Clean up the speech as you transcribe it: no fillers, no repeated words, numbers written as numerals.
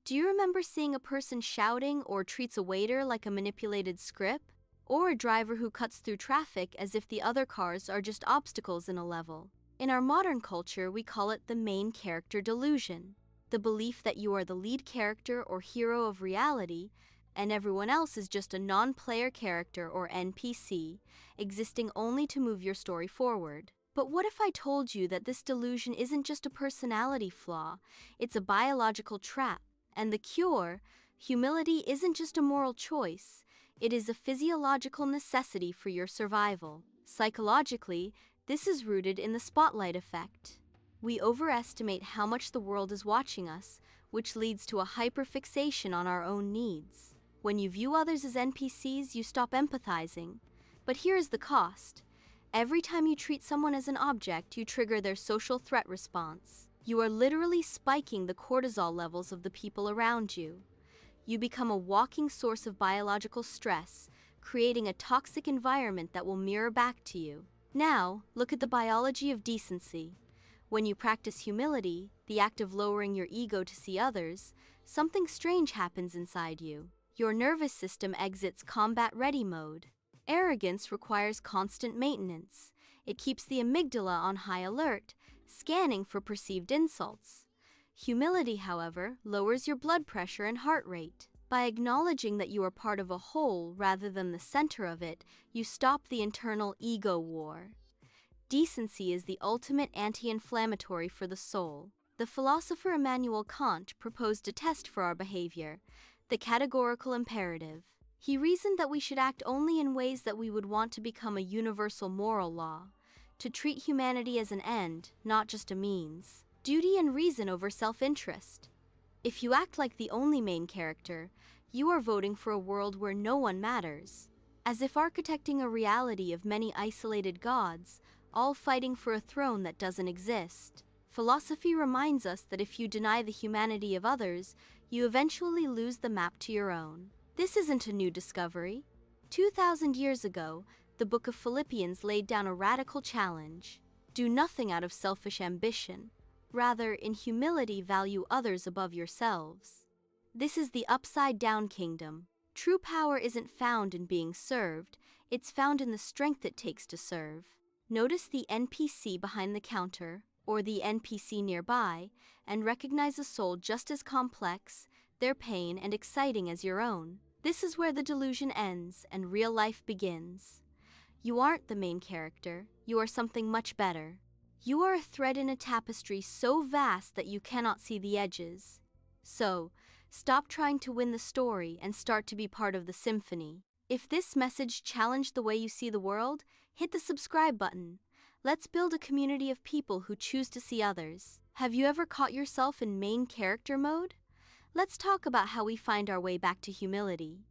Do you remember seeing a person shouting or treats a waiter like a manipulated script? Or a driver who cuts through traffic as if the other cars are just obstacles in a level? In our modern culture, we call it the main character delusion. The belief that you are the lead character or hero of reality, and everyone else is just a non-player character or NPC, existing only to move your story forward. But what if I told you that this delusion isn't just a personality flaw, it's a biological trap, and the cure, humility, isn't just a moral choice, it is a physiological necessity for your survival. Psychologically, this is rooted in the spotlight effect. We overestimate how much the world is watching us, which leads to a hyperfixation on our own needs. When you view others as NPCs, you stop empathizing. But here is the cost. Every time you treat someone as an object, you trigger their social threat response. You are literally spiking the cortisol levels of the people around you. You become a walking source of biological stress, creating a toxic environment that will mirror back to you. Now, look at the biology of decency. When you practice humility, the act of lowering your ego to see others, something strange happens inside you. Your nervous system exits combat-ready mode. Arrogance requires constant maintenance. It keeps the amygdala on high alert, scanning for perceived insults. Humility, however, lowers your blood pressure and heart rate. By acknowledging that you are part of a whole rather than the center of it, you stop the internal ego war. Decency is the ultimate anti-inflammatory for the soul. The philosopher Immanuel Kant proposed a test for our behavior, the categorical imperative. He reasoned that we should act only in ways that we would want to become a universal moral law, to treat humanity as an end, not just a means. Duty and reason over self-interest. If you act like the only main character, you are voting for a world where no one matters. As if architecting a reality of many isolated gods, all fighting for a throne that doesn't exist. Philosophy reminds us that if you deny the humanity of others, you eventually lose the map to your own. This isn't a new discovery. 2,000 years ago, the book of Philippians laid down a radical challenge. Do nothing out of selfish ambition. Rather, in humility, value others above yourselves. This is the upside-down kingdom. True power isn't found in being served, it's found in the strength it takes to serve. Notice the NPC behind the counter, or the NPC nearby, and recognize a soul just as complex, their pain, and exciting as your own. This is where the delusion ends and real life begins. You aren't the main character, you are something much better. You are a thread in a tapestry so vast that you cannot see the edges. So, stop trying to win the story and start to be part of the symphony. If this message challenged the way you see the world, hit the subscribe button. Let's build a community of people who choose to see others. Have you ever caught yourself in main character mode? Let's talk about how we find our way back to humility.